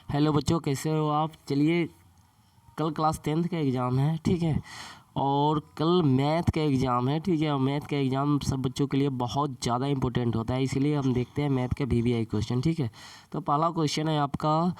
Hello बच्चों, कैसे हो आप। चलिए, कल क्लास 10th का एग्ज़ाम है, ठीक है, और कल मैथ का एग्ज़ाम है, ठीक है। और मैथ का एग्ज़ाम सब बच्चों के लिए बहुत ज़्यादा इंपॉर्टेंट होता है, इसीलिए हम देखते हैं मैथ का VVI क्वेश्चन, ठीक है। तो पहला क्वेश्चन है आपका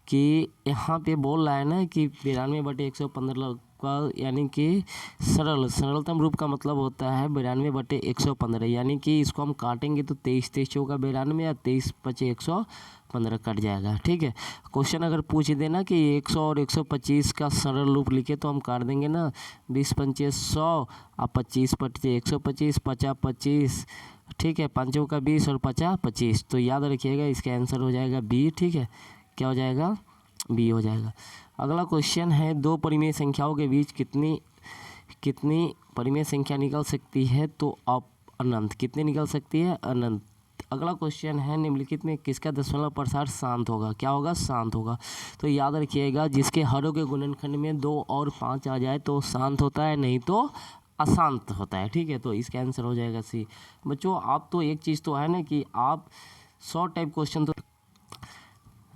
कि यहाँ पे बोल रहा है ना कि 92/115 का यानी कि सरलतम रूप का मतलब होता है 92/115, यानी कि इसको हम काटेंगे तो 23 चौका 92 या 23 पचे 115 कट जाएगा, ठीक है। क्वेश्चन अगर पूछ देना कि 100 और 125 का सरल रूप लिखे तो हम काट देंगे ना 20 पंचे 100 और 25 पचे 125 50 25, ठीक है। 5 का 20 और 50 25, तो याद रखिएगा इसका आंसर हो जाएगा बी, ठीक है। क्या हो जाएगा? बी हो जाएगा। अगला क्वेश्चन है, दो परिमेय संख्याओं के बीच कितनी परिमेय संख्या निकल सकती है? तो आप अनंत। कितनी निकल सकती है? अनंत। अगला क्वेश्चन है, निम्नलिखित में किसका दशमलव प्रसार शांत होगा? क्या होगा? शांत होगा। तो याद रखिएगा, जिसके हरों के गुणनखंड में 2 और 5 आ जाए तो शांत होता है, नहीं तो अशांत होता है, ठीक है। तो इसका आंसर हो जाएगा सी। बच्चों, आप तो एक चीज़ तो है ना कि आप शॉर्ट टाइप क्वेश्चन तो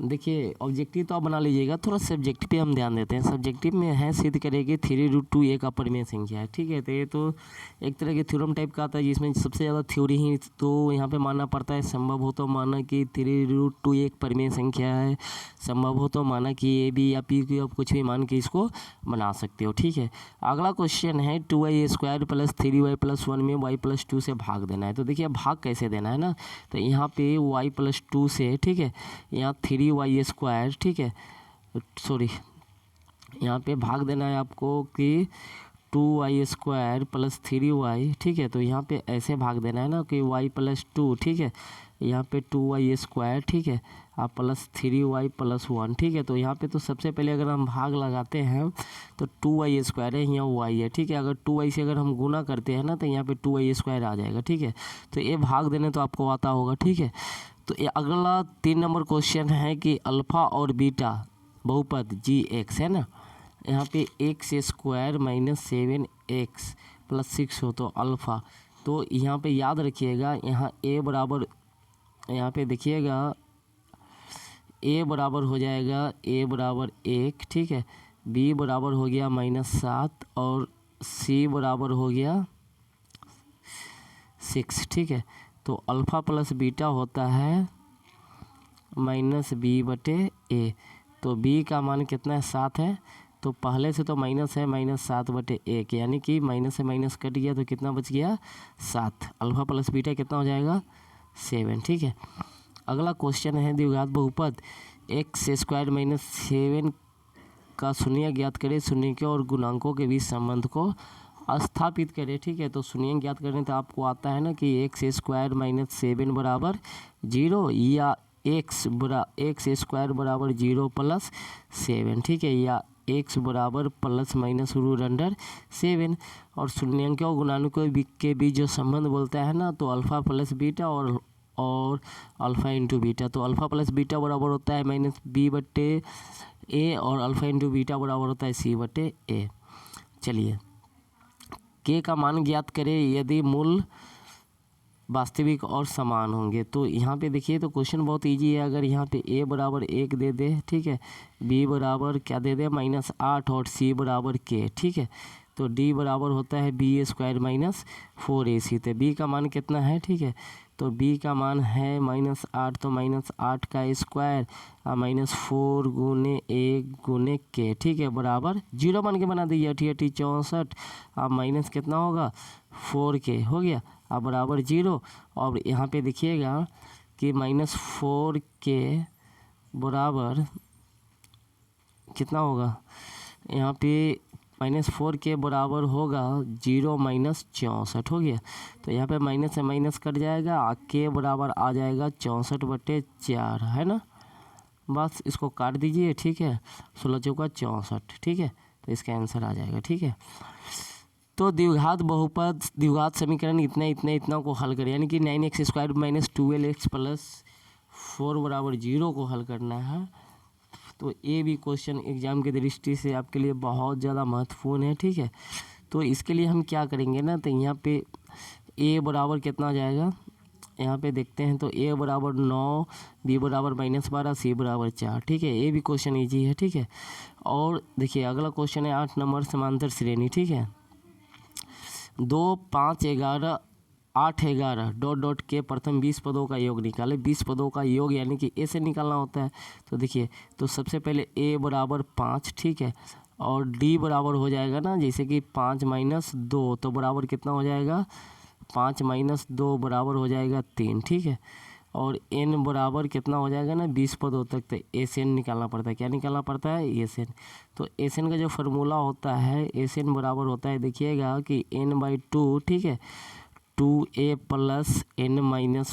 देखिए, ऑब्जेक्टिव तो आप बना लीजिएगा, थोड़ा सब्जेक्टिव पे हम ध्यान देते हैं। सब्जेक्टिव में है सिद्ध करेगी 3√2 का परिमेय संख्या है, ठीक है। तो ये तो एक तरह के थ्योरम टाइप का आता है, जिसमें सबसे ज़्यादा थ्योरी ही तो यहाँ पे मानना पड़ता है। संभव हो तो माना कि 3√2 एक परिमेय संख्या है, संभव हो तो माना कि ए बी या पी क्यू, आप कुछ भी मान के इसको बना सकते हो, ठीक है। अगला क्वेश्चन है, 2y² + 3y + 1 में y + 2 से भाग देना है। तो देखिए, भाग कैसे देना है ना, तो यहाँ पे y + 2 से, ठीक है, यहाँ 3y², ठीक है, सॉरी, यहाँ पे भाग देना है आपको कि 2y² + 3y, ठीक है। तो यहाँ पे ऐसे भाग देना है ना कि y + 2, ठीक है, यहाँ पे 2y², ठीक है, आप + 3y + 1, ठीक है। तो यहाँ पे तो सबसे पहले अगर हम भाग लगाते हैं तो 2y² है, यहाँ y है, ठीक है। अगर 2y से अगर हम गुना करते हैं ना तो यहाँ पे 2y² आ जाएगा, ठीक है। तो ये भाग देने तो आपको आता होगा, ठीक है। तो ये अगला 3 नंबर क्वेश्चन है कि अल्फ़ा और बीटा बहुपद gx है ना, यहाँ पे x² - 7x + 6 हो तो अल्फ़ा। तो यहाँ पे याद रखिएगा, यहाँ a बराबर, यहाँ पे देखिएगा a बराबर हो जाएगा a बराबर 1, ठीक है, b बराबर हो गया -7 और c बराबर हो गया 6, ठीक है। तो अल्फ़ा + बीटा होता है -b/a। तो b का मान कितना है? 7 है। तो पहले से तो माइनस है, -7/1, यानी कि माइनस से माइनस कट गया तो कितना बच गया? 7। अल्फ़ा + बीटा कितना हो जाएगा? 7, ठीक है। अगला क्वेश्चन है, द्विघात बहुपद x² - 7 का शून्य ज्ञात करें। शून्यकों और गुणांकों के बीच संबंध को स्थापित करें, ठीक है। तो शून्य ज्ञात करने तो आपको आता है ना कि x² - 7 बराबर 0 या x² बराबर 0 + 7, ठीक है, या x बराबर ±√7। और शून्यकों और गुणांकों के बीच जो संबंध बोलता है ना, तो अल्फ़ा + बीटा और अल्फ़ा × बीटा। तो अल्फ़ा + बीटा बराबर होता है -b/a और अल्फ़ा × बीटा बराबर होता है c/a। चलिए, k का मान ज्ञात करें यदि मूल वास्तविक और समान होंगे। तो यहाँ पे देखिए, तो क्वेश्चन बहुत इजी है। अगर यहाँ पे a बराबर 1 दे दे, ठीक है, b बराबर क्या दे दे -8 और c बराबर k, ठीक है। तो d बराबर होता है b² - 4ac। तो b का मान कितना है? ठीक है, तो b का मान है -8, तो -8 का स्क्वायर और -4 × 1 × k, ठीक है, बराबर 0 मान के बना दीजिए। 88 64 अब माइनस कितना होगा? 4k हो गया, अब बराबर 0। और यहाँ पे देखिएगा कि -4k बराबर कितना होगा? यहाँ पे -4k बराबर होगा 0 - 64 हो गया। तो यहाँ पे माइनस से माइनस कट जाएगा, k बराबर आ जाएगा 64/4, है ना। बस इसको काट दीजिए, ठीक है, 16 चौका 64, ठीक है। तो इसका आंसर आ जाएगा, ठीक है। तो द्विघात बहुपद द्विघात समीकरण इतना को हल करें, यानी कि 9x² - 12x + 4 बराबर 0 को हल करना है। तो ये भी क्वेश्चन एग्जाम की दृष्टि से आपके लिए बहुत ज़्यादा महत्वपूर्ण है, ठीक है। तो इसके लिए हम क्या करेंगे ना, तो यहाँ पे a बराबर कितना आ जाएगा? यहाँ पे देखते हैं तो a बराबर 9, b बराबर -12, c बराबर 4। ठीक है, ये भी क्वेश्चन ईजी है। ठीक है, और देखिए अगला क्वेश्चन है 8 नंबर समांतर श्रेणी। ठीक है, 2, 5, 11, 8, 11 डॉट डॉट के प्रथम 20 पदों का योग निकाले। 20 पदों का योग यानी कि ए से निकालना होता है। तो देखिए, तो सबसे पहले a बराबर 5, ठीक है, और d बराबर हो जाएगा ना, जैसे कि 5 - 2, तो बराबर कितना हो जाएगा, 5 - 2 बराबर हो जाएगा 3। ठीक है, और n बराबर कितना हो जाएगा ना, 20 पदों तक। तो एस एन निकालना पड़ता है। क्या निकालना पड़ता है, एस एन। तो एस एन का जो फार्मूला होता है, एस एन बराबर होता है, देखिएगा कि n/2, ठीक है, 2a + n - 1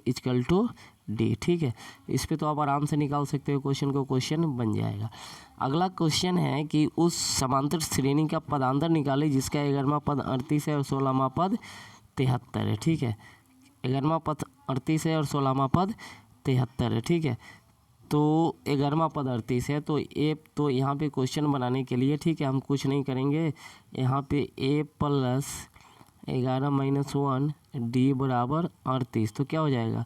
= d। ठीक है, इस पे तो आप आराम से निकाल सकते हो क्वेश्चन को, क्वेश्चन बन जाएगा। अगला क्वेश्चन है कि उस समांतर श्रेणी का पदांतर निकाले जिसका 11वां पद 38 है और 16वां पद 73 है। ठीक है, 11वां पद 38 है और 16वां पद 73 है। ठीक है, तो 11वां पद 38 है, तो यहाँ पे क्वेश्चन बनाने के लिए, ठीक है, हम कुछ नहीं करेंगे। यहाँ पे a + 11 - 1 d बराबर 38। तो क्या हो जाएगा,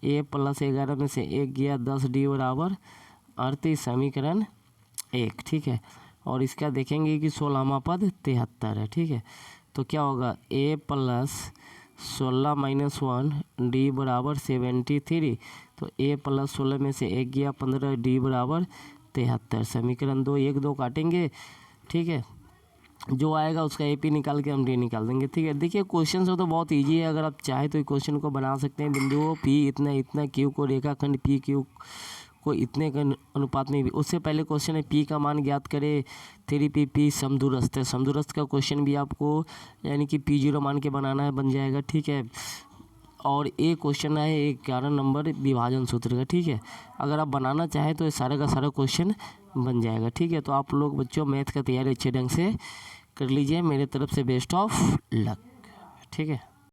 a + 11 में से 1 गया, 10 d बराबर 38, समीकरण 1। ठीक है, और इसका देखेंगे कि 16वां पद 73 है। ठीक है, तो क्या होगा, a + 16 - 1 d बराबर 73। तो a + 16 में से 1 गया, 15 d बराबर 73, समीकरण 2। 1 2 काटेंगे। ठीक है, जो आएगा उसका AP निकाल के हम D निकाल देंगे। ठीक है, देखिए क्वेश्चन तो बहुत इजी है, अगर आप चाहे तो क्वेश्चन को बना सकते हैं। बिंदुओं P इतना इतना, Q को रेखाखंड PQ को इतने के अनुपात में भी। उससे पहले क्वेश्चन है P का मान ज्ञात करें, 3PP समदूरस्थ है। समदूरस्थ का क्वेश्चन भी आपको यानी कि P0 मान के बनाना है, बन जाएगा। ठीक है, और एक क्वेश्चन है 11 नंबर विभाजन सूत्र का। ठीक है, अगर आप बनाना चाहें तो ये सारा का सारा क्वेश्चन बन जाएगा। ठीक है, तो आप लोग बच्चों मैथ का तैयारी अच्छे ढंग से कर लीजिए। मेरे तरफ से बेस्ट ऑफ लक। ठीक है।